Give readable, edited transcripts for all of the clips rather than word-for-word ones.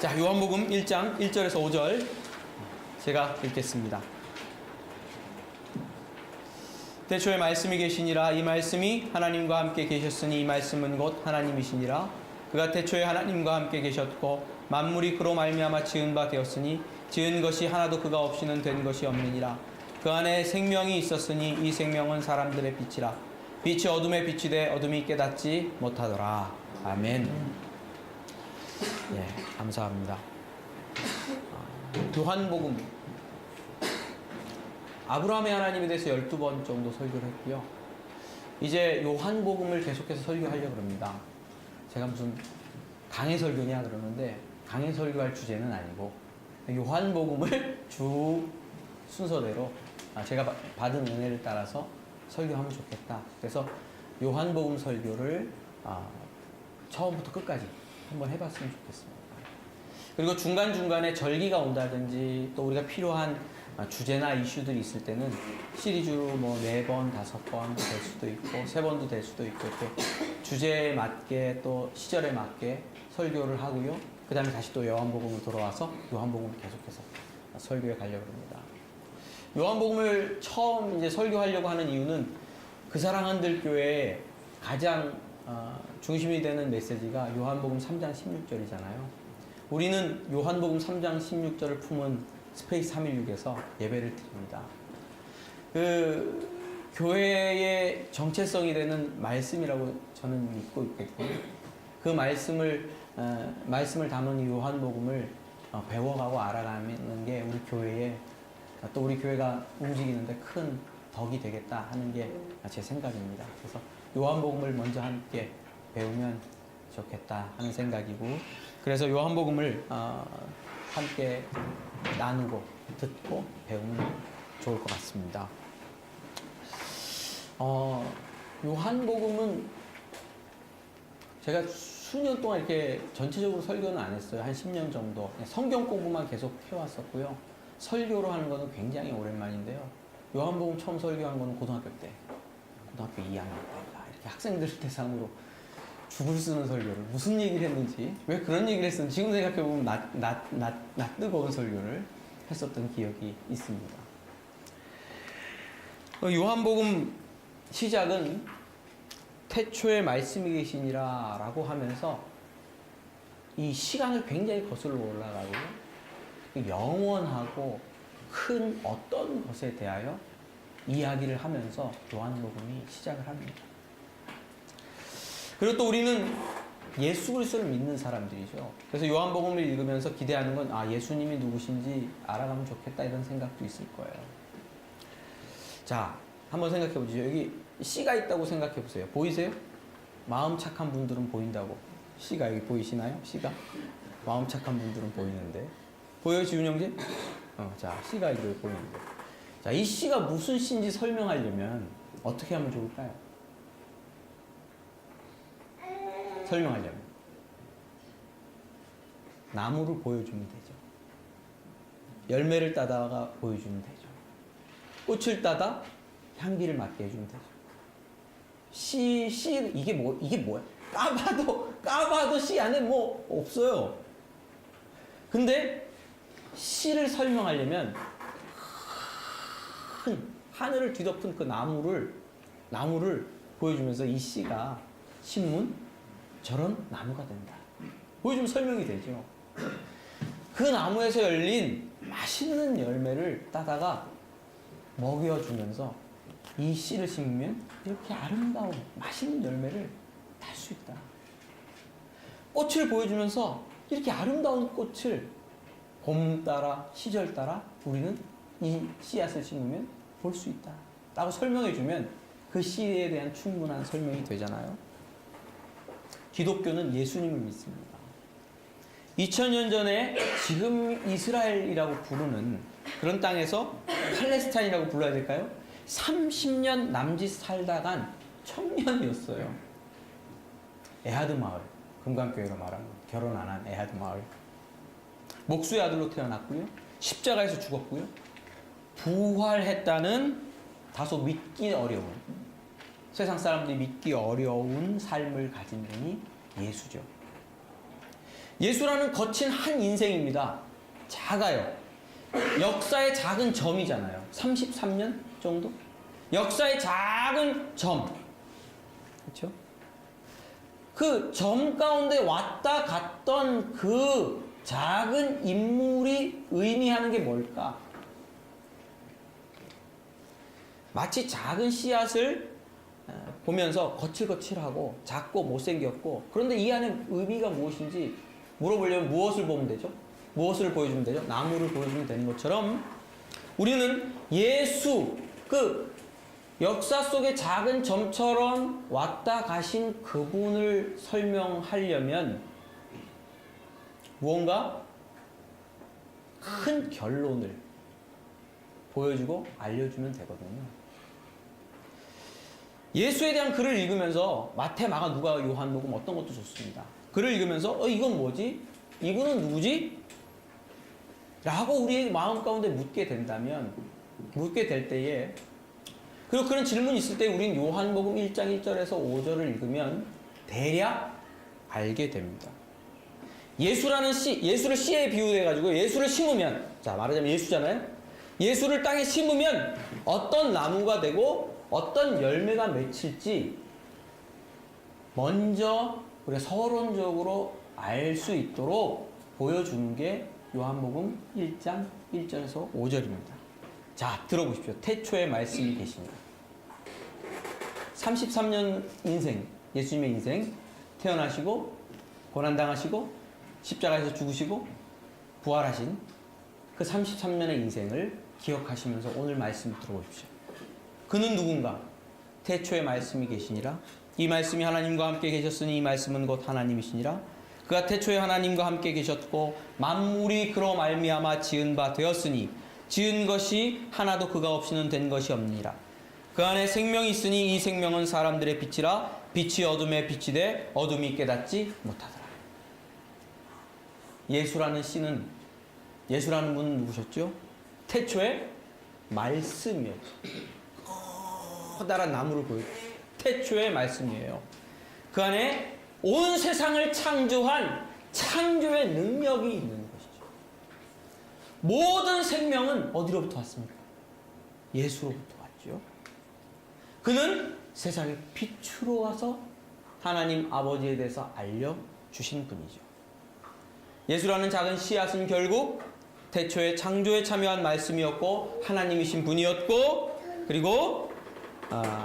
자, 요한복음 1장 1절에서 5절 제가 읽겠습니다. 태초에 말씀이 계시니라. 이 말씀이 하나님과 함께 계셨으니 이 말씀은 곧 하나님이시니라. 그가 태초에 하나님과 함께 계셨고 만물이 그로 말미암아 지은 바 되었으니 지은 것이 하나도 그가 없이는 된 것이 없느니라. 그 안에 생명이 있었으니 이 생명은 사람들의 빛이라. 빛이 어둠에 비치되 어둠이 깨닫지 못하더라. 아멘. 예, 감사합니다. 요한복음, 아브라함의 하나님에 대해서 12번 정도 설교를 했고요. 이제 요한복음을 계속해서 설교하려고 합니다. 제가 무슨 강해 설교냐 그러는데 강해 설교할 주제는 아니고 요한복음을 주 순서대로 제가 받은 은혜를 따라서 설교하면 좋겠다. 그래서 요한복음 설교를 처음부터 끝까지 한번 해봤으면 좋겠습니다. 그리고 중간중간에 절기가 온다든지 또 우리가 필요한 주제나 이슈들이 있을 때는 시리즈 뭐 4번, 5번 될 수도 있고 3번도 될 수도 있고 이렇게 주제에 맞게 또 시절에 맞게 설교를 하고요. 그 다음에 다시 또 요한복음으로 돌아와서 요한복음을 계속해서 설교해 가려고 합니다. 요한복음을 처음 이제 설교하려고 하는 이유는 그 사랑한들 교회에 가장 중심이 되는 메시지가 요한복음 3장 16절이잖아요. 우리는 요한복음 3장 16절을 품은 스페이스 316에서 예배를 드립니다. 그 교회의 정체성이 되는 말씀이라고 저는 믿고 있거든요. 그 말씀을 담은 이 요한복음을 배워가고 알아가는 게 우리 교회에 또 우리 교회가 움직이는데 큰 덕이 되겠다 하는 게 제 생각입니다. 그래서 요한복음을 먼저 함께 배우면 좋겠다 하는 생각이고, 그래서 요한복음을 함께 나누고 듣고 배우면 좋을 것 같습니다. 요한복음은 제가 수년 동안 이렇게 전체적으로 설교는 안 했어요. 한 10년 정도. 성경 공부만 계속 해왔었고요. 설교로 하는 거는 굉장히 오랜만인데요. 요한복음 처음 설교한 거는 고등학교 때. 고등학교 2학년 때입니다. 이렇게 학생들 대상으로 죽을 쓰는 설교를 무슨 얘기를 했는지, 왜 그런 얘기를 했었는지 지금 생각해보면 나 뜨거운 설교를 했었던 기억이 있습니다. 요한복음 시작은 태초에 말씀이 계시니라 라고 하면서 이 시간을 굉장히 거슬러 올라가고요. 영원하고 큰 어떤 것에 대하여 이야기를 하면서 요한복음이 시작을 합니다. 그리고 또 우리는 예수 그리스도를 믿는 사람들이죠. 그래서 요한복음을 읽으면서 기대하는 건 예수님이 누구신지 알아가면 좋겠다 이런 생각도 있을 거예요. 자, 한번 생각해 보죠. 여기 씨가 있다고 생각해 보세요. 보이세요? 마음 착한 분들은 보인다고. 씨가 여기 보이시나요? 씨가? 마음 착한 분들은 보이는데. 보여요, 지훈 형제? 자, 씨가 이거 보이는데. 자, 이 씨가 무슨 씨인지 설명하려면 어떻게 하면 좋을까요? 설명하려면 나무를 보여주면 되죠. 열매를 따다가 보여주면 되죠. 꽃을 따다 향기를 맡게 해주면 되죠. 씨, 이게 뭐야? 까봐도 씨 안에 뭐 없어요. 근데 씨를 설명하려면 큰 하늘을 뒤덮은 그 나무를 보여주면서 이 씨가 신문 저런 나무가 된다. 보여주면 설명이 되죠. 그 나무에서 열린 맛있는 열매를 따다가 먹여주면서 이 씨를 심으면 이렇게 아름다운 맛있는 열매를 딸 수 있다. 꽃을 보여주면서 이렇게 아름다운 꽃을 봄 따라 시절 따라 우리는 이 씨앗을 심으면 볼 수 있다 라고 설명해주면 그 씨에 대한 충분한 설명이 되잖아요. 기독교는 예수님을 믿습니다. 2000년 전에 지금 이스라엘이라고 부르는 그런 땅에서 팔레스타인이라고 불러야 될까요? 30년 남짓 살다 간 청년이었어요. 에하드 마을, 금강교회로 말하면 결혼 안 한 에하드 마을. 목수의 아들로 태어났고요. 십자가에서 죽었고요. 부활했다는 다소 믿기 어려운, 세상 사람들이 믿기 어려운 삶을 가진 분이 예수죠. 예수라는 거친 한 인생입니다. 작아요. 역사의 작은 점이잖아요. 33년 정도? 역사의 작은 점. 그렇죠? 그 점 가운데 왔다 갔던 그 작은 인물이 의미하는 게 뭘까? 마치 작은 씨앗을 보면서 거칠거칠하고 작고 못생겼고, 그런데 이 안에 의미가 무엇인지 물어보려면 무엇을 보면 되죠? 무엇을 보여주면 되죠? 나무를 보여주면 되는 것처럼 우리는 예수, 그 역사 속의 작은 점처럼 왔다 가신 그분을 설명하려면 무언가 큰 결론을 보여주고 알려주면 되거든요. 예수에 대한 글을 읽으면서 마태, 마가, 누가, 요한복음 어떤 것도 좋습니다. 글을 읽으면서 이건 뭐지? 이분은 누구지? 라고 우리의 마음 가운데 묻게 된다면, 묻게 될 때에, 그리고 그런 질문이 있을 때 우리는 요한복음 1장 1절에서 5절을 읽으면 대략 알게 됩니다. 예수라는 씨, 예수를 씨에 비유해가지고 예수를 심으면, 자, 말하자면 예수잖아요? 예수를 땅에 심으면 어떤 나무가 되고 어떤 열매가 맺힐지 먼저 우리가 서론적으로 알 수 있도록 보여주는 게 요한복음 1장 1절에서 5절입니다. 자, 들어보십시오. 태초에 말씀이 계시니라. 33년 인생, 예수님의 인생, 태어나시고 고난당하시고 십자가에서 죽으시고 부활하신 그 33년의 인생을 기억하시면서 오늘 말씀 들어보십시오. 그는 누군가? 태초에 말씀이 계시니라. 이 말씀이 하나님과 함께 계셨으니 이 말씀은 곧 하나님이시니라. 그가 태초에 하나님과 함께 계셨고 만물이 그로 말미암아 지은 바 되었으니 지은 것이 하나도 그가 없이는 된 것이 없느니라. 그 안에 생명이 있으니 이 생명은 사람들의 빛이라. 빛이 어둠에 빛이 돼 어둠이 깨닫지 못하더라. 예수라는 씨는, 예수라는 분은 누구셨죠? 태초에 말씀이었죠. 커다란 나무를 보여요. 태초의 말씀이에요. 그 안에 온 세상을 창조한 창조의 능력이 있는 것이죠. 모든 생명은 어디로부터 왔습니까? 예수로부터 왔죠. 그는 세상의 빛으로 와서 하나님 아버지에 대해서 알려주신 분이죠. 예수라는 작은 씨앗은 결국 태초에 창조에 참여한 말씀이었고 하나님이신 분이었고, 그리고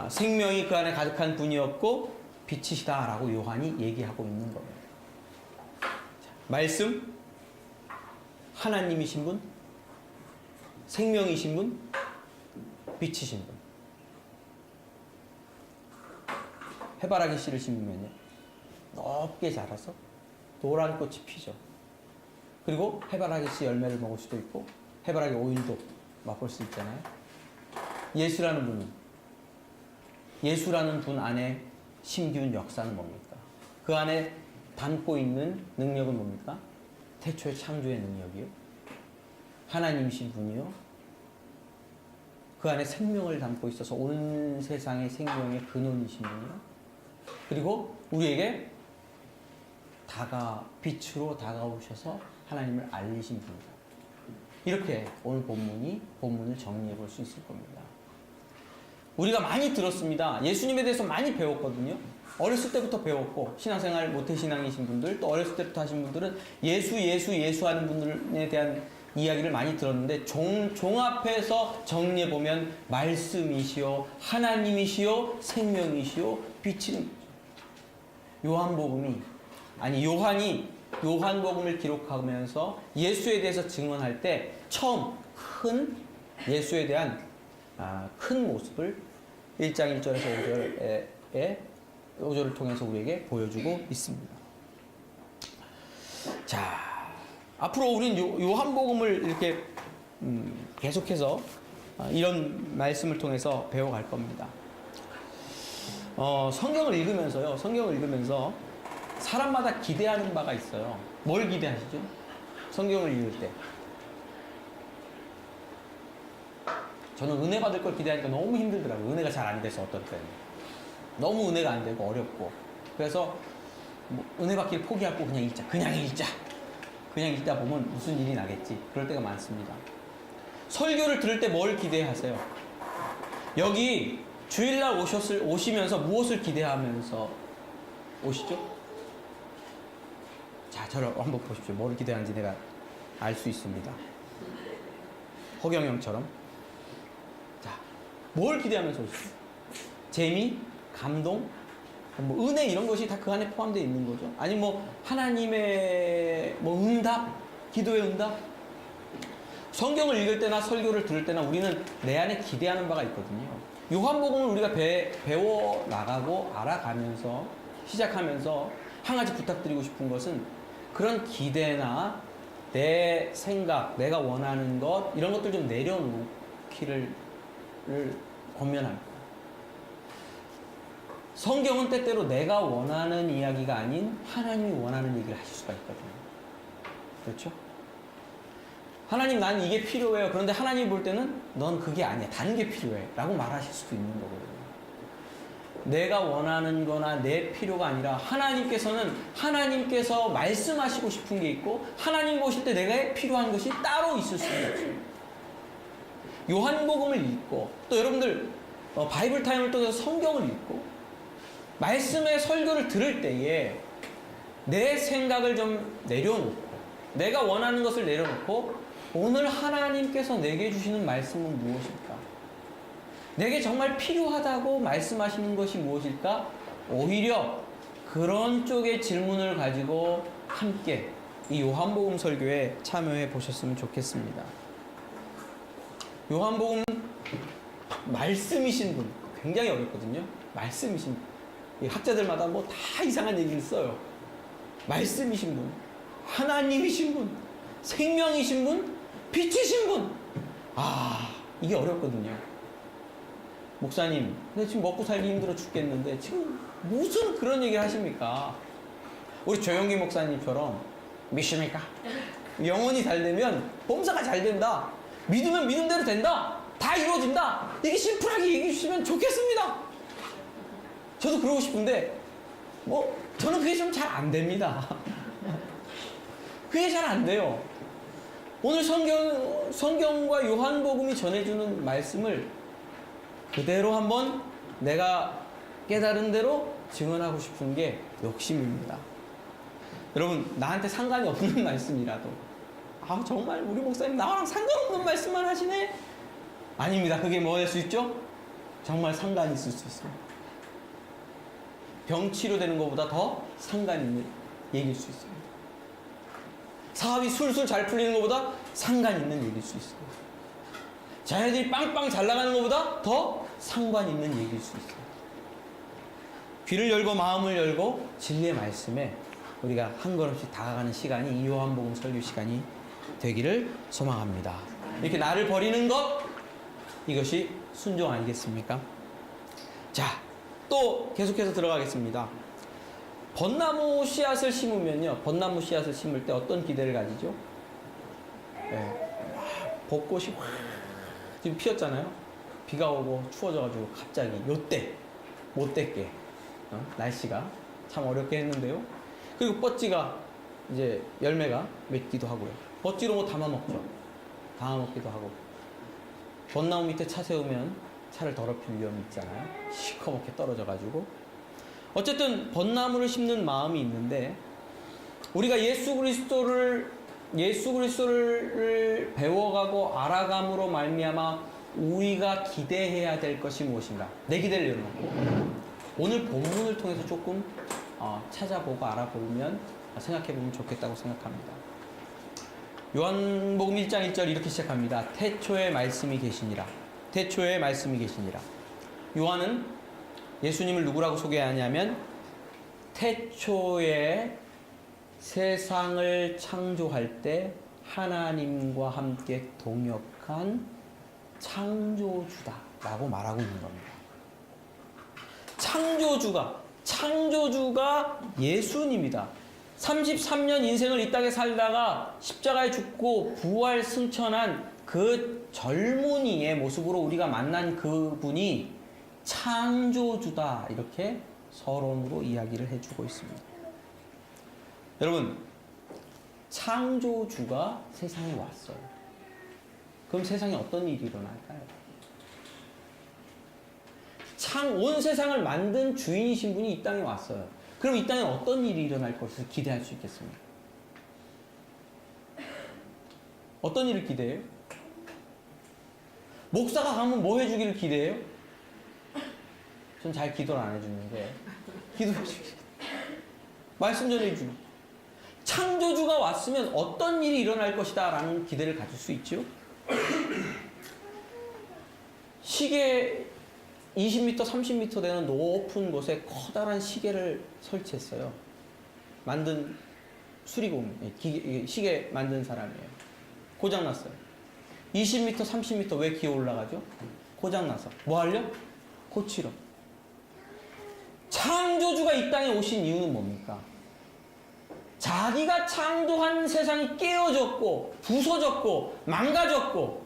생명이 그 안에 가득한 분이었고 빛이시다라고 요한이 얘기하고 있는 겁니다. 자, 말씀, 하나님이신 분, 생명이신 분, 빛이신 분. 해바라기 씨를 심으면요, 높게 자라서 노란 꽃이 피죠. 그리고 해바라기 씨 열매를 먹을 수도 있고 해바라기 오일도 맛볼 수 있잖아요. 예수라는 분 안에 심기운 역사는 뭡니까? 그 안에 담고 있는 능력은 뭡니까? 태초의 창조의 능력이요. 하나님이신 분이요. 그 안에 생명을 담고 있어서 온 세상의 생명의 근원이신 분이요. 그리고 우리에게 빛으로 다가오셔서 하나님을 알리신 분이다. 이렇게 오늘 본문을 정리해 볼 수 있을 겁니다. 우리가 많이 들었습니다. 예수님에 대해서 많이 배웠거든요. 어렸을 때부터 배웠고, 신앙생활 모태신앙이신 분들, 또 어렸을 때부터 하신 분들은 예수 하는 분들에 대한 이야기를 많이 들었는데, 종합해서 정리해보면 말씀이시요, 하나님이시요, 생명이시요, 빛이는 요한이 요한복음을 기록하면서 예수에 대해서 증언할 때 처음 큰 예수에 대한 큰 모습을 1장 1절에서 5절을 통해서 우리에게 보여주고 있습니다. 자, 앞으로 우리는 요한복음을 이렇게 계속해서 이런 말씀을 통해서 배워갈 겁니다. 성경을 읽으면서 사람마다 기대하는 바가 있어요. 뭘 기대하시죠? 성경을 읽을 때. 저는 은혜 받을 걸 기대하니까 너무 힘들더라고요. 은혜가 잘 안 돼서 어떨 때는. 너무 은혜가 안 되고 어렵고. 그래서 뭐 은혜 받기를 포기하고 그냥 읽자. 그냥 읽자. 그냥 읽다 보면 무슨 일이 나겠지. 그럴 때가 많습니다. 설교를 들을 때 뭘 기대하세요? 여기 주일날 오시면서 무엇을 기대하면서 오시죠? 자, 저를 한번 보십시오. 뭘 기대하는지 내가 알 수 있습니다. 허경영처럼. 자, 뭘 기대하면서 오시죠? 재미? 감동? 뭐 은혜 이런 것이 다 그 안에 포함되어 있는 거죠. 아니 뭐 하나님의 뭐 응답? 기도의 응답? 성경을 읽을 때나 설교를 들을 때나 우리는 내 안에 기대하는 바가 있거든요. 요한복음을 우리가 배워 나가고 알아가면서 시작하면서 한 가지 부탁드리고 싶은 것은 그런 기대나 내 생각, 내가 원하는 것 이런 것들 좀 내려놓기를 권면합니다. 성경은 때때로 내가 원하는 이야기가 아닌 하나님이 원하는 얘기를 하실 수가 있거든요. 그렇죠? 하나님 난 이게 필요해요. 그런데 하나님 볼 때는 넌 그게 아니야. 다른 게 필요해. 라고 말하실 수도 있는 거거든요. 내가 원하는 거나 내 필요가 아니라 하나님께서 말씀하시고 싶은 게 있고 하나님 보실 때 내가 필요한 것이 따로 있을 수가 있어요. 요한복음을 읽고 또 여러분들 바이블 타임을 통해서 성경을 읽고 말씀의 설교를 들을 때에 내 생각을 좀 내려놓고 내가 원하는 것을 내려놓고 오늘 하나님께서 내게 주시는 말씀은 무엇일까? 내게 정말 필요하다고 말씀하시는 것이 무엇일까? 오히려 그런 쪽의 질문을 가지고 함께 이 요한복음 설교에 참여해 보셨으면 좋겠습니다. 요한복음 말씀이신 분 굉장히 어렵거든요. 말씀이신 분. 학자들마다 뭐 다 이상한 얘기를 써요. 말씀이신 분, 하나님이신 분, 생명이신 분, 빛이신 분. 이게 어렵거든요. 목사님, 근데 지금 먹고 살기 힘들어 죽겠는데 지금 무슨 그런 얘기를 하십니까? 우리 조영기 목사님처럼 믿습니까? 영혼이 잘 되면 범사가 잘 된다. 믿으면 믿은 대로 된다. 다 이루어진다. 이게 심플하게 얘기해 주시면 좋겠습니다. 저도 그러고 싶은데 저는 그게 좀 잘 안 됩니다. 그게 잘 안 돼요. 오늘 성경과 요한복음이 전해주는 말씀을 그대로 한번 내가 깨달은 대로 증언하고 싶은 게 욕심입니다. 여러분 나한테 상관이 없는 말씀이라도 정말 우리 목사님 나랑 상관없는 말씀만 하시네? 아닙니다. 그게 뭐 될 수 있죠? 정말 상관이 있을 수 있어요. 병 치료되는 것보다 더 상관 있는 얘기일 수 있습니다. 사업이 술술 잘 풀리는 것보다 상관 있는 얘기일 수 있어요. 자녀들이 빵빵 잘 나가는 것보다 더 상관 있는 얘기일 수 있어요. 귀를 열고 마음을 열고 진리의 말씀에 우리가 한 걸음씩 다가가는 시간이 이 요한복음 설교 시간이 되기를 소망합니다. 이렇게 나를 버리는 것 이것이 순종 아니겠습니까? 자, 또 계속해서 들어가겠습니다. 벚나무 씨앗을 심으면요. 벚나무 씨앗을 심을 때 어떤 기대를 가지죠? 벚꽃이 확 지금 피었잖아요. 비가 오고 추워져가지고 갑자기 요때 못됐게 날씨가 참 어렵게 했는데요. 그리고 뻗지가 이제 열매가 맺기도 하고요. 뻗지로 뭐 담아 먹죠. 담아 먹기도 하고. 벚나무 밑에 차 세우면 차를 더럽힐 위험이 있잖아요. 시커멓게 떨어져가지고. 어쨌든 벚나무를 심는 마음이 있는데 우리가 예수 그리스도를 배워가고 알아감으로 말미암아 우리가 기대해야 될 것이 무엇인가? 내 기대를 내려놓고 오늘 본문을 통해서 조금 찾아보고 알아보면 생각해보면 좋겠다고 생각합니다. 요한복음 1장 1절 이렇게 시작합니다. 태초에 말씀이 계시니라. 태초에 말씀이 계시니라. 요한은 예수님을 누구라고 소개하냐면 태초에 세상을 창조할 때 하나님과 함께 동역한 창조주다라고 말하고 있는 겁니다. 창조주가 예수님이다. 33년 인생을 이 땅에 살다가 십자가에 죽고 부활 승천한 그 젊은이의 모습으로 우리가 만난 그분이 창조주다. 이렇게 서론으로 이야기를 해주고 있습니다. 여러분, 창조주가 세상에 왔어요. 그럼 세상에 어떤 일이 일어날까요? 온 세상을 만든 주인이신 분이 이 땅에 왔어요. 그럼 이 땅에 어떤 일이 일어날 것을 기대할 수 있겠습니까? 어떤 일을 기대해요? 목사가 가면 뭐 해주기를 기대해요? 전 잘 기도를 안 해주는데 기도해 주기. 말씀 전해주고. 창조주가 왔으면 어떤 일이 일어날 것이다 라는 기대를 가질 수 있죠. 시계 20m, 30m 되는 높은 곳에 커다란 시계를 설치했어요. 만든 수리공, 시계 만든 사람이에요. 고장났어요. 20m, 30m 왜 기어 올라가죠? 고장나서. 뭐 하려? 고치러. 창조주가 이 땅에 오신 이유는 뭡니까? 자기가 창조한 세상이 깨어졌고 부서졌고 망가졌고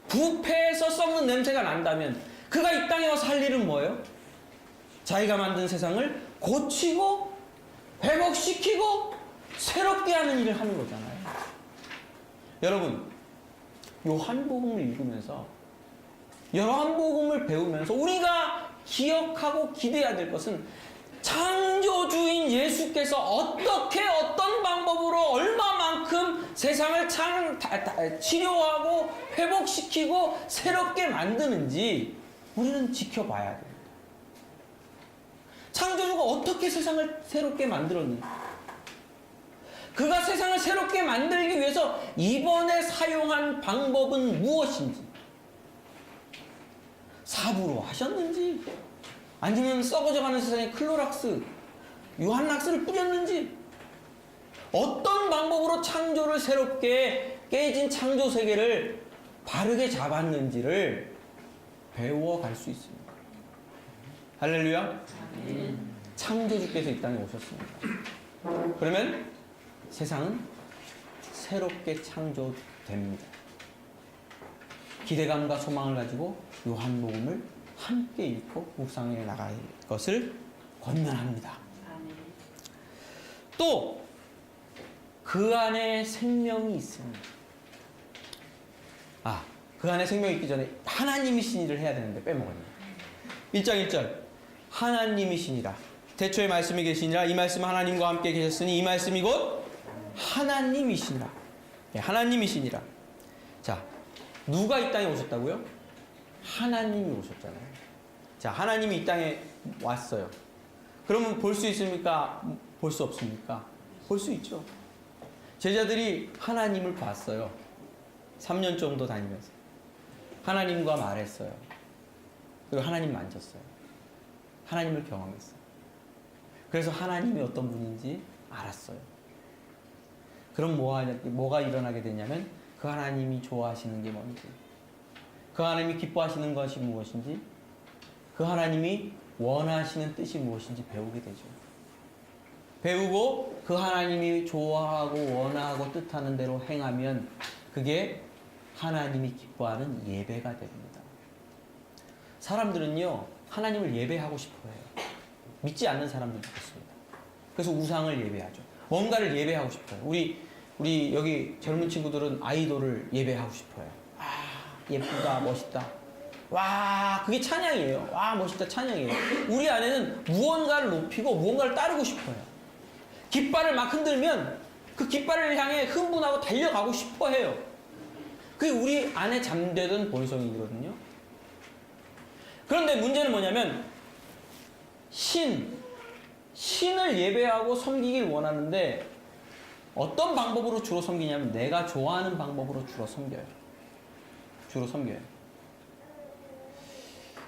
부패해서 썩는 냄새가 난다면 그가 이 땅에 와서 할 일은 뭐예요? 자기가 만든 세상을 고치고 회복시키고 새롭게 하는 일을 하는 거잖아요. 여러분, 요한복음을 읽으면서 요한복음을 배우면서 우리가 기억하고 기대해야 될 것은 창조주인 예수께서 어떻게 어떤 방법으로 얼마만큼 세상을 치료하고 회복시키고 새롭게 만드는지 우리는 지켜봐야 됩니다. 창조주가 어떻게 세상을 새롭게 만들었는지, 그가 세상을 새롭게 만들기 위해서 이번에 사용한 방법은 무엇인지, 삽으로 하셨는지 아니면 썩어져가는 세상에 클로락스, 유한락스를 뿌렸는지, 어떤 방법으로 창조를 새롭게 깨진 창조 세계를 바르게 잡았는지를 배워갈 수 있습니다. 할렐루야. 창조주께서 이 땅에 오셨습니다. 그러면 세상은 새롭게 창조됩니다. 기대감과 소망을 가지고 요한복음을 함께 읽고 묵상해 나갈 것을 권면합니다. 또 그 안에 생명이 있습니다. 그 안에 생명이 있기 전에 하나님이신 일을 해야 되는데 빼먹었네요. 1장 1절 하나님이시니라. 태초에 말씀이 계시니라. 이 말씀은 하나님과 함께 계셨으니 이 말씀이 곧 하나님이시니라. 하나님이시니라. 자, 누가 이 땅에 오셨다고요? 하나님이 오셨잖아요. 자, 하나님이 이 땅에 왔어요. 그러면 볼 수 있습니까? 볼 수 없습니까? 볼 수 있죠. 제자들이 하나님을 봤어요. 3년 정도 다니면서 하나님과 말했어요. 그리고 하나님 만졌어요. 하나님을 경험했어요. 그래서 하나님이 어떤 분인지 알았어요. 그럼 뭐가 일어나게 되냐면 그 하나님이 좋아하시는 게 뭔지, 그 하나님이 기뻐하시는 것이 무엇인지, 그 하나님이 원하시는 뜻이 무엇인지 배우게 되죠. 배우고 그 하나님이 좋아하고 원하고 뜻하는 대로 행하면 그게 하나님이 기뻐하는 예배가 됩니다. 사람들은요, 하나님을 예배하고 싶어 해요. 믿지 않는 사람들도 있습니다. 그래서 우상을 예배하죠. 뭔가를 예배하고 싶어요. 우리 여기 젊은 친구들은 아이돌을 예배하고 싶어요. 예쁘다, 멋있다. 와, 그게 찬양이에요. 와, 멋있다, 찬양이에요. 우리 안에는 무언가를 높이고 무언가를 따르고 싶어요. 깃발을 막 흔들면 그 깃발을 향해 흥분하고 달려가고 싶어 해요. 그게 우리 안에 잠재된 본성이거든요. 그런데 문제는 뭐냐면 신을 예배하고 섬기길 원하는데 어떤 방법으로 주로 섬기냐면 내가 좋아하는 방법으로 주로 섬겨요.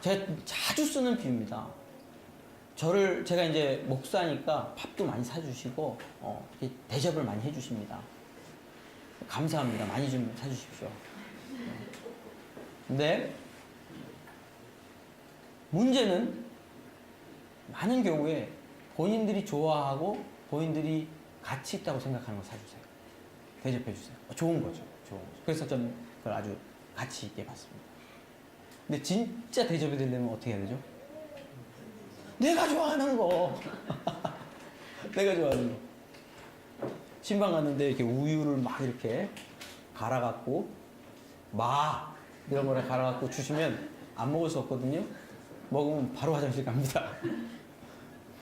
제가 자주 쓰는 비유입니다. 제가 이제 목사니까 밥도 많이 사주시고 대접을 많이 해주십니다. 감사합니다. 많이 좀 사주십시오. 근데 문제는 많은 경우에 본인들이 좋아하고 본인들이 가치 있다고 생각하는 거 사주세요. 대접해주세요. 좋은 거죠. 그래서 저는 그걸 아주 가치 있게 봤습니다. 근데 진짜 대접이 되려면 어떻게 해야 되죠? 내가 좋아하는 거. 내가 좋아하는 거. 신방 갔는데 이렇게 우유를 막 이렇게 갈아갖고 이런 거를 갈아갖고 주시면 안 먹을 수 없거든요. 먹으면 바로 화장실 갑니다.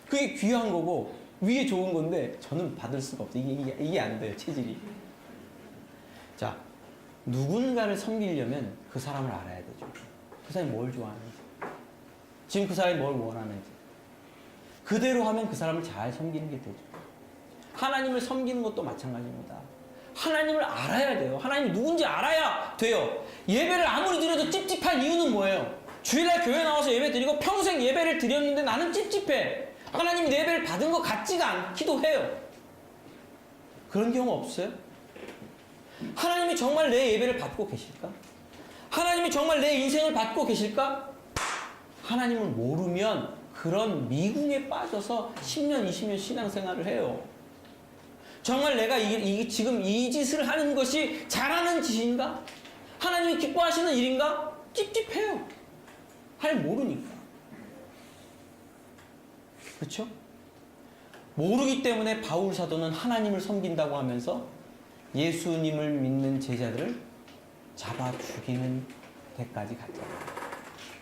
그게 귀한 거고 위에 좋은 건데 저는 받을 수가 없어요. 이게 안 돼요. 체질이. 자, 누군가를 섬기려면 그 사람을 알아야 되죠. 그 사람이 뭘 좋아하는지, 지금 그 사람이 뭘 원하는지. 그대로 하면 그 사람을 잘 섬기는 게 되죠. 하나님을 섬기는 것도 마찬가지입니다. 하나님을 알아야 돼요. 하나님이 누군지 알아야 돼요. 예배를 아무리 드려도 찝찝한 이유는 뭐예요? 주일날 교회 나와서 예배 드리고 평생 예배를 드렸는데 나는 찝찝해. 하나님이 내 예배를 받은 것 같지가 않기도 해요. 그런 경우 없어요? 하나님이 정말 내 예배를 받고 계실까? 하나님이 정말 내 인생을 받고 계실까? 하나님을 모르면 그런 미궁에 빠져서 10년, 20년 신앙생활을 해요. 정말 내가 지금 이 짓을 하는 것이 잘하는 짓인가? 하나님이 기뻐하시는 일인가? 찝찝해요. 모르니까. 그렇죠? 모르기 때문에 바울 사도는 하나님을 섬긴다고 하면서 예수님을 믿는 제자들을 잡아 죽이는 데까지 갔잖아요.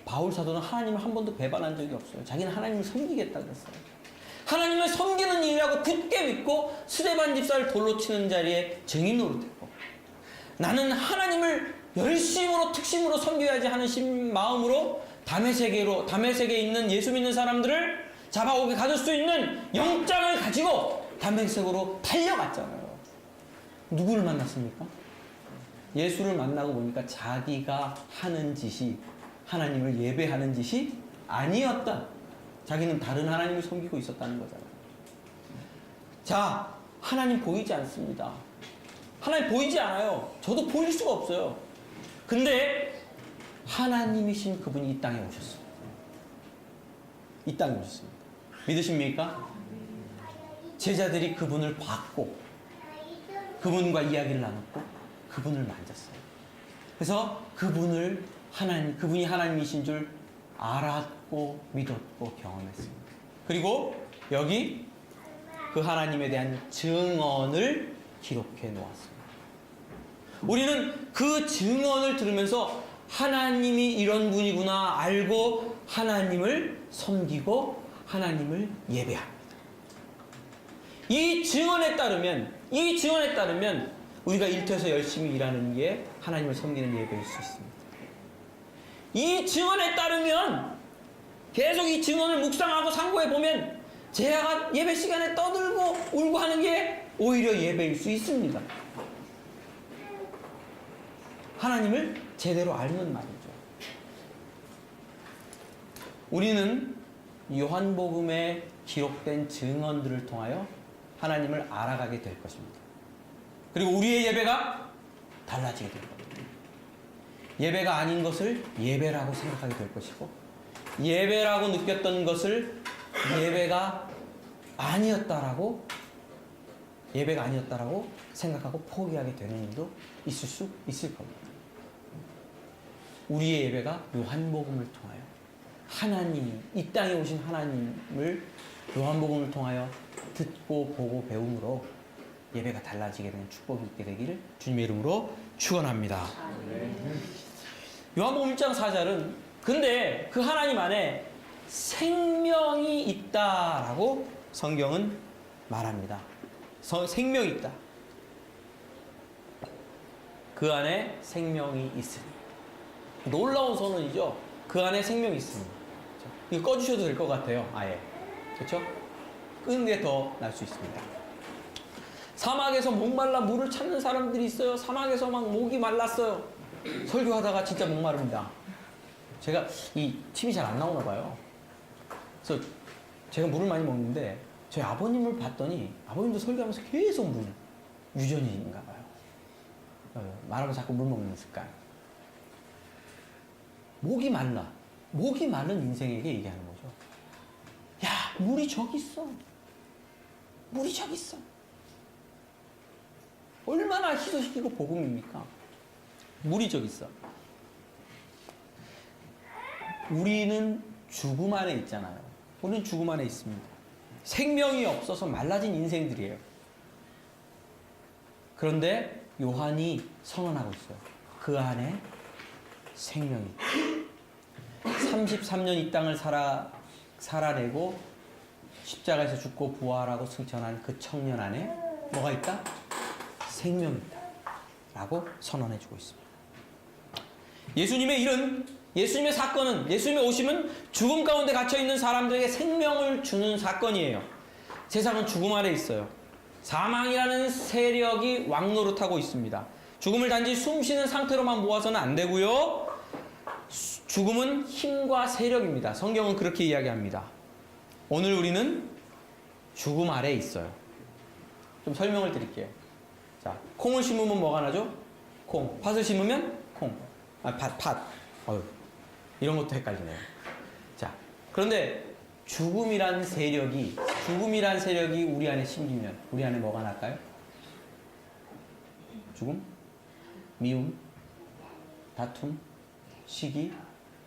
바울 사도는 하나님을 한 번도 배반한 적이 없어요. 자기는 하나님을 섬기겠다 그랬어요. 하나님을 섬기는 일이라고 굳게 믿고 스데반 집사를 돌로 치는 자리에 증인 노릇했고, 나는 하나님을 열심으로 특심으로 섬겨야지 하는 마음으로 다메섹에 있는 예수 믿는 사람들을 잡아오게 가둘 수 있는 영장을 가지고 다메섹으로 달려갔잖아요. 누구를 만났습니까? 예수를 만나고 보니까 자기가 하는 짓이 하나님을 예배하는 짓이 아니었다. 자기는 다른 하나님을 섬기고 있었다는 거잖아요. 자, 하나님 보이지 않습니다. 하나님 보이지 않아요. 저도 보일 수가 없어요. 근데 하나님이신 그분이 이 땅에 오셨어요. 이 땅에 오셨습니다. 믿으십니까? 제자들이 그분을 봤고 그분과 이야기를 나눴고 그분을 만졌어요. 그래서 그분이 하나님이신 줄 알았고 믿었고 경험했습니다. 그리고 여기 그 하나님에 대한 증언을 기록해 놓았습니다. 우리는 그 증언을 들으면서 하나님이 이런 분이구나 알고 하나님을 섬기고 하나님을 예배합니다. 이 증언에 따르면 우리가 일터에서 열심히 일하는 게 하나님을 섬기는 예배일 수 있습니다. 이 증언에 따르면 계속 이 증언을 묵상하고 상고해 보면 제가 예배 시간에 떠들고 울고 하는 게 오히려 예배일 수 있습니다. 하나님을 제대로 알는 말이죠. 우리는 요한복음에 기록된 증언들을 통하여 하나님을 알아가게 될 것입니다. 그리고 우리의 예배가 달라지게 될 겁니다. 예배가 아닌 것을 예배라고 생각하게 될 것이고, 예배라고 느꼈던 것을 예배가 아니었다라고 생각하고 포기하게 되는 일도 있을 수 있을 겁니다. 우리의 예배가 요한복음을 통하여 하나님, 이 땅에 오신 하나님을 요한복음을 통하여 듣고 보고 배움으로 예배가 달라지게 되는 축복이 있게 되기를 주님의 이름으로 축원합니다. 요한복음 1장 4절은 근데 그 하나님 안에 생명이 있다라고 성경은 말합니다. 생명이 있다. 그 안에 생명이 있으니. 놀라운 선언이죠. 그 안에 생명이 있습니다. 이거 꺼주셔도 될 것 같아요. 아예. 그렇죠? 끄는 게 더 날 수 있습니다. 사막에서 목말라 물을 찾는 사람들이 있어요. 사막에서 막 목이 말랐어요. 설교하다가 진짜 목마릅니다. 제가 이 침이 잘 안 나오나 봐요. 그래서 제가 물을 많이 먹는데 저희 아버님을 봤더니 아버님도 설교하면서 계속 물 유전인가 봐요. 말하면 자꾸 물 먹는 습관. 목이 말라. 목이 마른 인생에게 얘기하는 거죠. 야, 물이 저기 있어. 물이 저기 있어. 얼마나 희소시키고 복음입니까? 물이 저기 있어. 우리는 죽음 안에 있잖아요. 우리는 죽음 안에 있습니다. 생명이 없어서 말라진 인생들이에요. 그런데 요한이 선언하고 있어요. 그 안에 생명이 있다. 33년 이 땅을 살아내고 십자가에서 죽고 부활하고 승천한 그 청년 안에 뭐가 있다? 생명이 있다. 라고 선언해주고 있습니다. 예수님의 사건은, 예수님의 오심은 죽음 가운데 갇혀있는 사람들에게 생명을 주는 사건이에요. 세상은 죽음 아래 있어요. 사망이라는 세력이 왕노릇하고 있습니다. 죽음을 단지 숨쉬는 상태로만 모아서는 안 되고요. 죽음은 힘과 세력입니다. 성경은 그렇게 이야기합니다. 오늘 우리는 죽음 아래에 있어요. 좀 설명을 드릴게요. 자, 콩을 심으면 뭐가 나죠? 콩. 팥을 심으면 콩. 팥. 이런 것도 헷갈리네요. 자, 그런데 죽음이란 세력이 우리 안에 심기면 우리 안에 뭐가 날까요? 죽음, 미움, 다툼, 시기,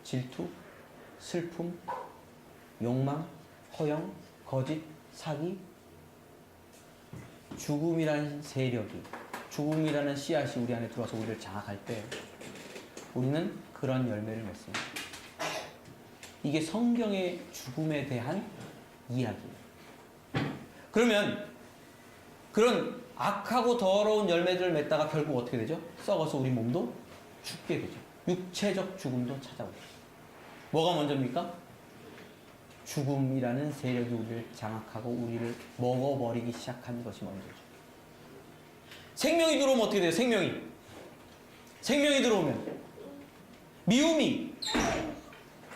질투, 슬픔, 욕망, 허영, 거짓, 사기. 죽음이라는 세력이, 죽음이라는 씨앗이 우리 안에 들어와서 우리를 장악할 때 우리는 그런 열매를 맺습니다. 이게 성경의 죽음에 대한 이야기예요. 그러면 그런 악하고 더러운 열매들을 맺다가 결국 어떻게 되죠? 썩어서 우리 몸도 죽게 되죠. 육체적 죽음도 찾아오죠. 뭐가 먼저입니까? 죽음이라는 세력이 우리를 장악하고 우리를 먹어버리기 시작한 것이 먼저죠. 생명이 들어오면 어떻게 돼요? 생명이 들어오면 미움이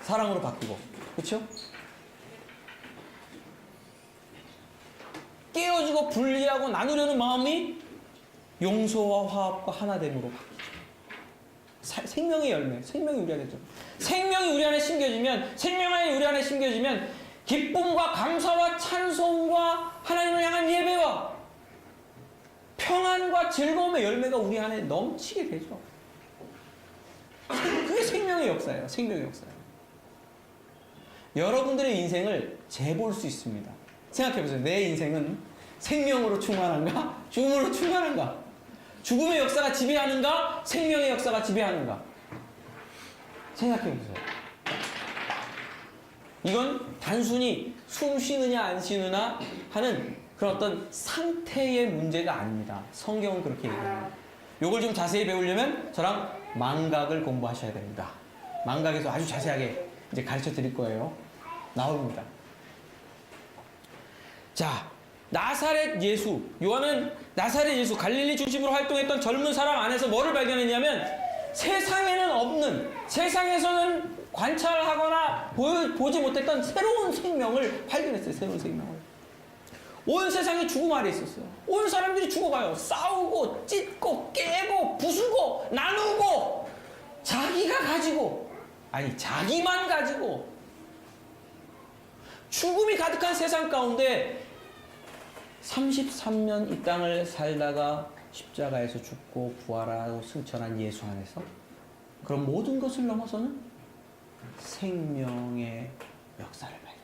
사랑으로 바뀌고, 그렇죠? 깨어지고 분리하고 나누려는 마음이 용서와 화합과 하나됨으로 바뀌죠. 생명의 열매, 생명이 우리 안에 들어요. 생명이 우리 안에 심겨지면 기쁨과 감사와 찬송과 하나님을 향한 예배와 평안과 즐거움의 열매가 우리 안에 넘치게 되죠. 그게 생명의 역사예요. 생명의 역사예요. 여러분들의 인생을 재볼 수 있습니다. 생각해보세요. 내 인생은 생명으로 충만한가? 죽음으로 충만한가? 죽음의 역사가 지배하는가? 생명의 역사가 지배하는가? 생각해보세요. 이건 단순히 숨 쉬느냐 안 쉬느냐 하는 그런 어떤 상태의 문제가 아닙니다. 성경은 그렇게 얘기합니다. 이걸 좀 자세히 배우려면 저랑 망각을 공부하셔야 됩니다. 망각에서 아주 자세하게 이제 가르쳐 드릴 거예요. 나옵니다. 자, 나사렛 예수. 요한은 나사렛 예수, 갈릴리 중심으로 활동했던 젊은 사람 안에서 뭐를 발견했냐면 세상에는 없는, 세상에서는 관찰하거나 보지 못했던 새로운 생명을 발견했어요. 새로운 생명을. 온 세상이 죽음 아래 있었어요. 온 사람들이 죽어가요. 싸우고 찢고 깨고 부수고 나누고 자기만 가지고 죽음이 가득한 세상 가운데 33년 이 땅을 살다가 십자가에서 죽고 부활하고 승천한 예수 안에서 그런 모든 것을 넘어서는 생명의 역사를 발견했어요.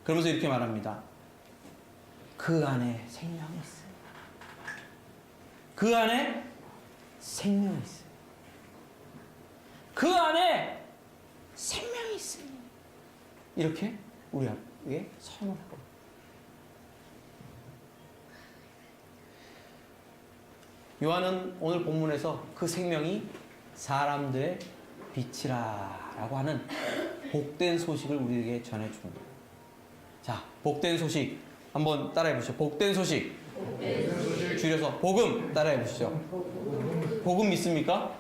그러면서 이렇게 말합니다. 그 안에 생명이 있어요. 그 안에 생명이 있어요. 그 안에 생명이 있어요. 이렇게 우리에게 선언하고. 요한은 오늘 본문에서 그 생명이 사람들의 빛이라고 하는 복된 소식을 우리에게 전해줍니다. 자, 복된 소식 한번 따라해 보시죠. 복된 소식. 줄여서 복음 따라해 보시죠. 복음 믿습니까?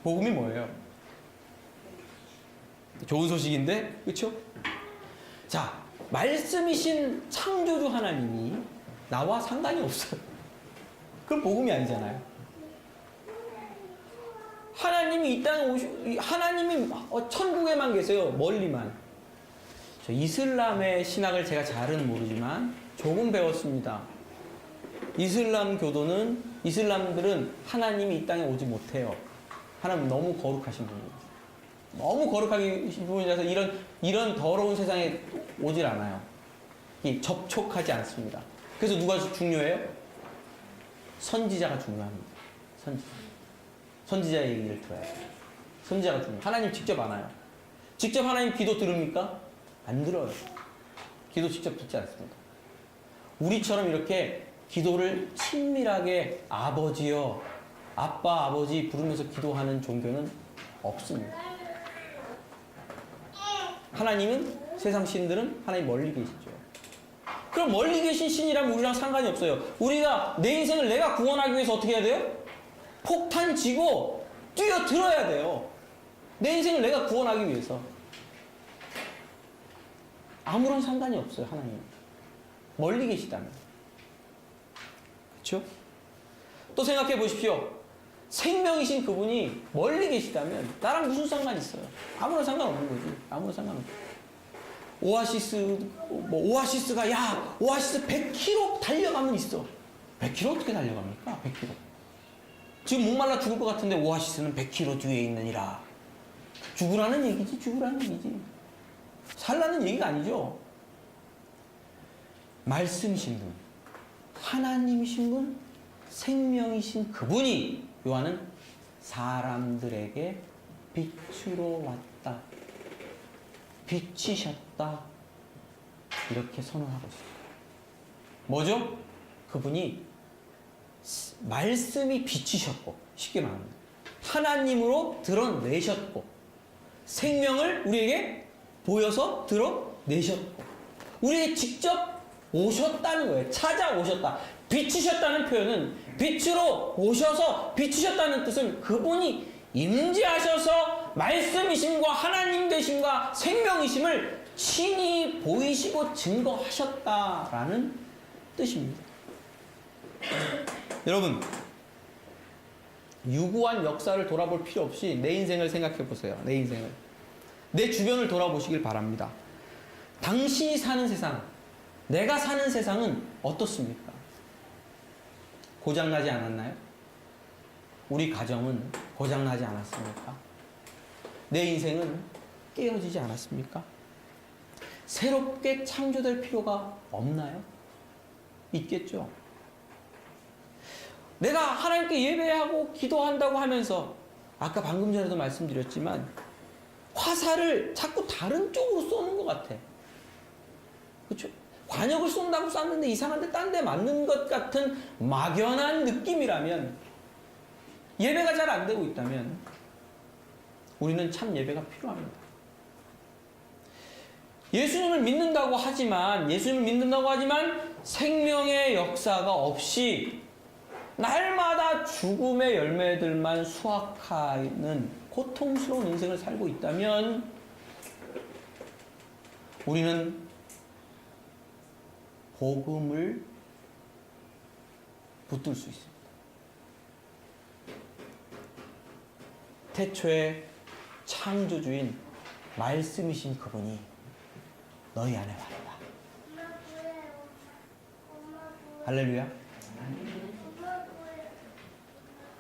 복음이 뭐예요? 좋은 소식인데, 그렇죠? 자, 말씀이신 창조주 하나님이 나와 상관이 없어요. 그럼 복음이 아니잖아요. 하나님이 이 땅에 하나님이 천국에만 계세요. 멀리만. 저 이슬람의 신학을 제가 잘은 모르지만 조금 배웠습니다. 이슬람들은 하나님이 이 땅에 오지 못해요. 하나님 너무 거룩하신 분이에요. 너무 거룩하신 분이라서 이런 더러운 세상에 오질 않아요. 접촉하지 않습니다. 그래서 누가 중요해요? 선지자가 중요합니다. 선지자 얘기를 들어야 돼요. 선지자가 중요해요. 하나님 직접 안 와요. 직접 하나님 기도 들읍니까? 안 들어요. 기도 직접 듣지 않습니다. 우리처럼 이렇게 기도를 친밀하게 아버지여, 아빠, 아버지 부르면서 기도하는 종교는 없습니다. 하나님은, 세상 신들은 하나님 멀리 계시죠. 그럼 멀리 계신 신이라면 우리랑 상관이 없어요. 우리가 내 인생을 내가 구원하기 위해서 어떻게 해야 돼요? 폭탄 지고 뛰어들어야 돼요. 내 인생을 내가 구원하기 위해서. 아무런 상관이 없어요, 하나님. 멀리 계시다면. 그렇죠? 또 생각해 보십시오. 생명이신 그분이 멀리 계시다면 나랑 무슨 상관이 있어요? 아무런 상관없는 거지. 아무런 상관없어요. 오아시스가 야, 오아시스 100km 달려가면 있어. 100km 어떻게 달려갑니까? 100km. 지금 목말라 죽을 것 같은데 오아시스는 100km 뒤에 있느니라. 죽으라는 얘기지, 죽으라는 얘기지. 살라는 얘기가 아니죠. 말씀이신 분, 하나님이신 분, 생명이신 그분이 요한은 사람들에게 빛으로 왔다, 비치셨다, 이렇게 선언하고 있습니다. 뭐죠? 그분이 말씀이 비치셨고, 쉽게 말합니다. 하나님으로 드러내셨고, 생명을 우리에게 보여서 드러내셨고, 우리에게 직접 오셨다는 거예요. 찾아오셨다. 비치셨다는 표현은 빛으로 오셔서 비치셨다는 뜻은 그분이 임재하셔서 말씀이심과 하나님 되심과 생명이심을 친히 보이시고 증거하셨다라는 뜻입니다. 여러분, 유구한 역사를 돌아볼 필요 없이 내 인생을 생각해 보세요. 내 인생을. 내 주변을 돌아보시길 바랍니다. 당신이 사는 세상, 내가 사는 세상은 어떻습니까? 고장나지 않았나요? 우리 가정은 고장나지 않았습니까? 내 인생은 깨어지지 않았습니까? 새롭게 창조될 필요가 없나요? 있겠죠. 내가 하나님께 예배하고 기도한다고 하면서 아까 방금 전에도 말씀드렸지만 화살을 자꾸 다른 쪽으로 쏘는 것 같아. 그렇죠? 관역을 쏜다고 쐈는데 이상한데 딴 데 맞는 것 같은 막연한 느낌이라면, 예배가 잘 안 되고 있다면 우리는 참 예배가 필요합니다. 예수님을 믿는다고 하지만 생명의 역사가 없이 날마다 죽음의 열매들만 수확하는 고통스러운 인생을 살고 있다면 우리는 복음을 붙들 수 있습니다. 태초의 창조주인 말씀이신 그분이 너희 안에 왔다. 할렐루야.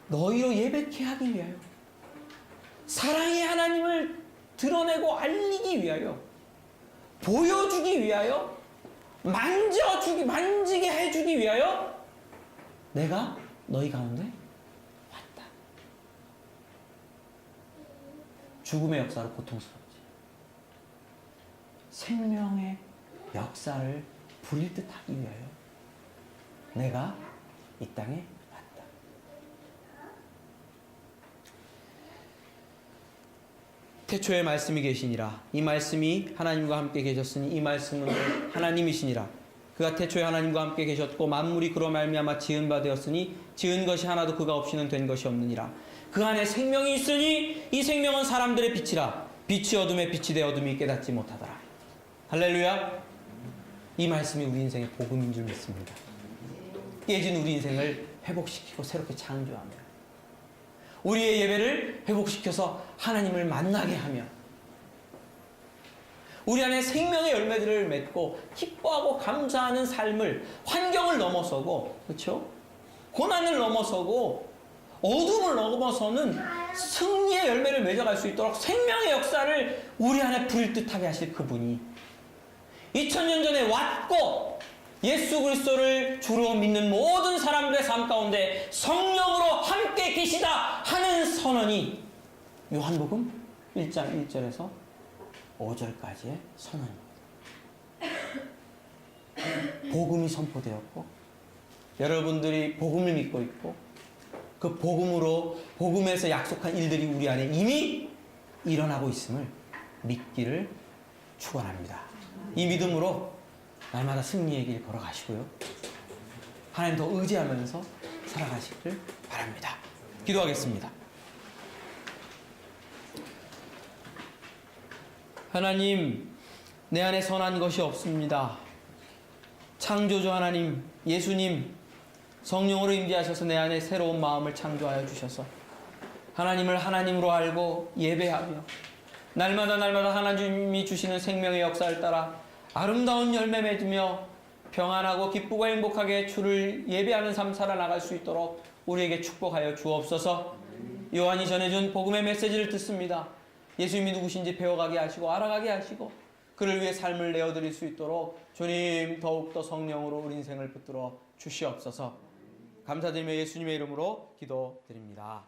너희로 예배케 하기 위하여, 사랑의 하나님을 드러내고 알리기 위하여, 보여주기 위하여, 만지게 해주기 위하여 내가 너희 가운데 왔다. 죽음의 역사로 고통스럽지. 생명의 역사를 부릴 듯 하기 위하여 내가 이 땅에 왔다. 태초에 말씀이 계시니라. 이 말씀이 하나님과 함께 계셨으니 이 말씀은 하나님이시니라. 그가 태초에 하나님과 함께 계셨고 만물이 그로 말미암아 지은 바 되었으니 지은 것이 하나도 그가 없이는 된 것이 없느니라. 그 안에 생명이 있으니 이 생명은 사람들의 빛이라. 빛이 어둠에 빛이 되어 어둠이 깨닫지 못하더라. 할렐루야. 이 말씀이 우리 인생의 복음인 줄 믿습니다. 깨진 우리 인생을 회복시키고 새롭게 창조하며 우리의 예배를 회복시켜서 하나님을 만나게 하며 우리 안에 생명의 열매들을 맺고 기뻐하고 감사하는 삶을, 환경을 넘어서고, 그렇죠? 고난을 넘어서고 어둠을 넘어서는 승리의 열매를 맺어갈 수 있도록 생명의 역사를 우리 안에 부릴 듯하게 하실 그분이 2000년 전에 왔고 예수 그리스도를 주로 믿는 모든 사람들의 삶 가운데 성령으로 함께 계시다 하는 선언이 요한복음 1장 1절에서 5절까지의 선언입니다. 복음이 선포되었고 여러분들이 복음을 믿고 있고 그 복음으로 복음에서 약속한 일들이 우리 안에 이미 일어나고 있음을 믿기를 축원합니다. 이 믿음으로 날마다 승리의 길 걸어가시고요. 하나님 더 의지하면서 살아가시길 바랍니다. 기도하겠습니다. 하나님, 내 안에 선한 것이 없습니다. 창조주 하나님, 예수님, 성령으로 임재하셔서 내 안에 새로운 마음을 창조하여 주셔서 하나님을 하나님으로 알고 예배하며 날마다 하나님이 주시는 생명의 역사를 따라 아름다운 열매 맺으며 평안하고 기쁘고 행복하게 주를 예배하는 삶 살아나갈 수 있도록 우리에게 축복하여 주옵소서. 요한이 전해준 복음의 메시지를 듣습니다. 예수님이 누구신지 배워가게 하시고 알아가게 하시고 그를 위해 삶을 내어드릴 수 있도록 주님 더욱더 성령으로 우리 인생을 붙들어 주시옵소서. 감사드리며 예수님의 이름으로 기도드립니다.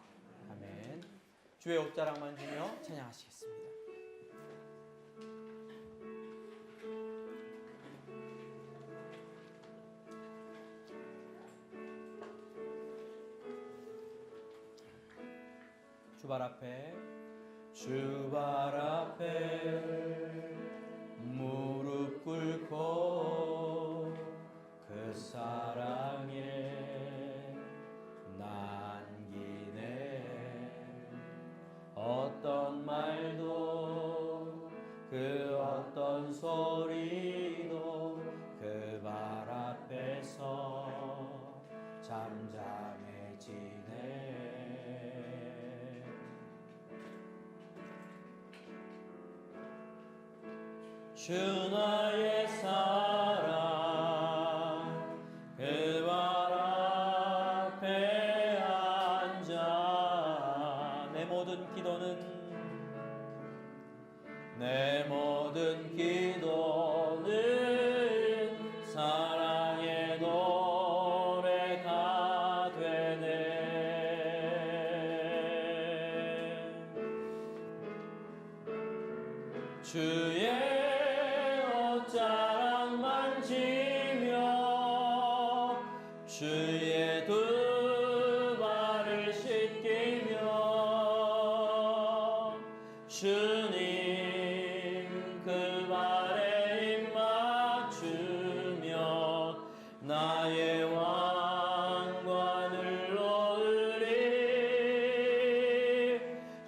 아멘. 주의 옷자락만 주며 찬양하시겠습니다. 주발 앞에 무릎 꿇고 그 사랑에 남기네. 어떤 말도 그 어떤 소리도 그 발 앞에서 잠잠해지네. 주 나의 사랑 그 발 앞에 앉아 내 모든 기도는 사랑의 노래가 되네. 주의 옷자락 만지며 주의 두 발을 씻기며 주님 그 발에 입 맞추며 나의 왕관을 놓으리.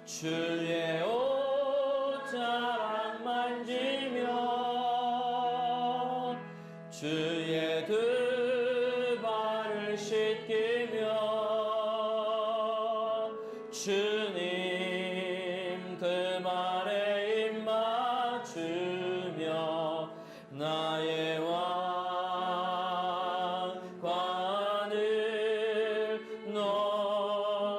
주의 옷자락 만지며 주의 두 발을 씻기며 주님 그 발에 입 맞추며 나의 왕관을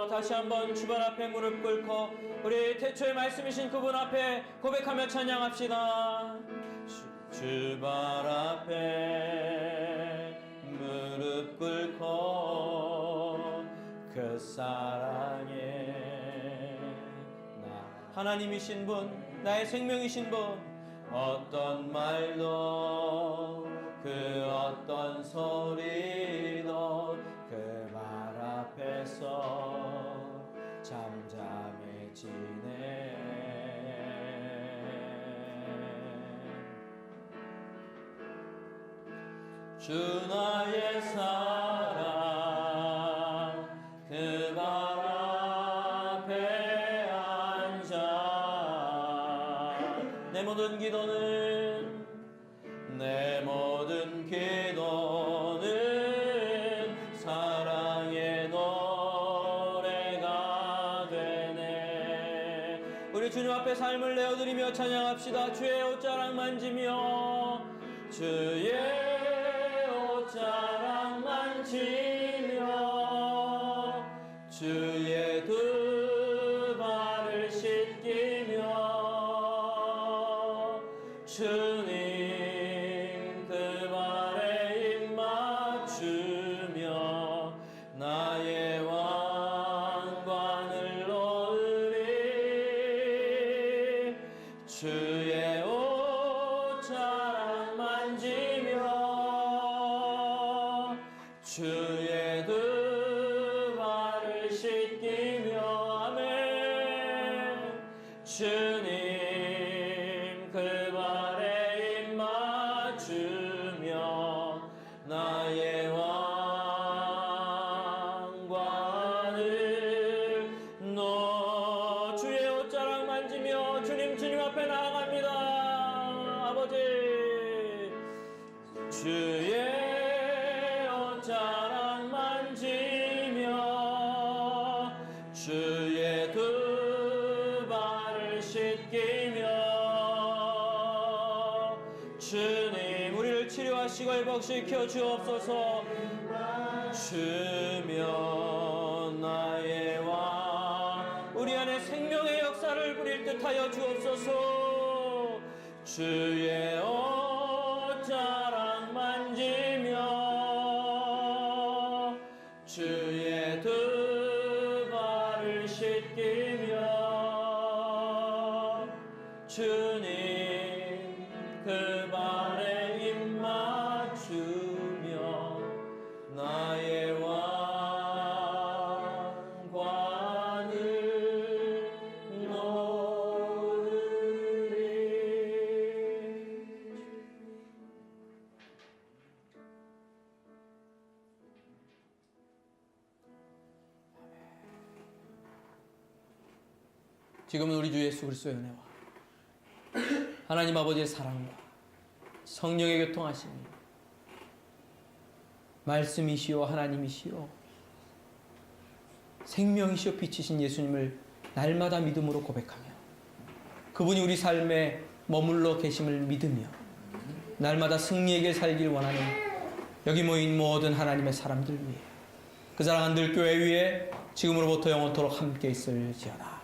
다시 한번 주발 앞에 무릎 꿇고 우리 태초의 말씀이신 그분 앞에 고백하며 찬양합시다. 주발 앞에 무릎 꿇고 그 사랑에 하나님이신 분, 나의 생명이신 분, 어떤 말도 그 어떤 소리도 그 말 앞에서 잠잠해지네. 주 나의 사랑 그 발 앞에 앉아 내 모든 기도는 사랑의 노래가 되네. 우리 주님 앞에 삶을 내어드리며 찬양합시다. 주의 옷자락 만지며 주의 옷자락 만지며 주의 두 발을 씻기며 주님 그 발에 입 맞추며 나의 왕관을 놓으리 주의 옷자락 만지며 주의 두 발을 씻기며 아멘 주님 그 발에 입 맞추며 나의 왕관을 놓 주의 옷자락 만지며 주님 앞에 나아갑니다. 아버지 주의 옷자락 만지며 주의 두 발을 씻기며 주님 우리를 치료하시고 회복시켜 주옵소서. 주며 나의 왕 우리 안에 생명의 역사를 부릴 듯하여 주옵소서. 주의 옷자락 만지며 주의 두 발을 씻기며 주님 그 발에 입 맞추며 나의 왕관을 놓으리. 지금은 우리 주 예수 그리스도의 은혜와 하나님 아버지의 사랑과 성령의 교통하심이 말씀이시오 하나님이시오 생명이시오 빛이신 예수님을 날마다 믿음으로 고백하며 그분이 우리 삶에 머물러 계심을 믿으며 날마다 승리에게 살길 원하는 여기 모인 모든 하나님의 사람들 위해 그 사랑한 들 교회 위에 지금으로부터 영원토록 함께 있을지어다.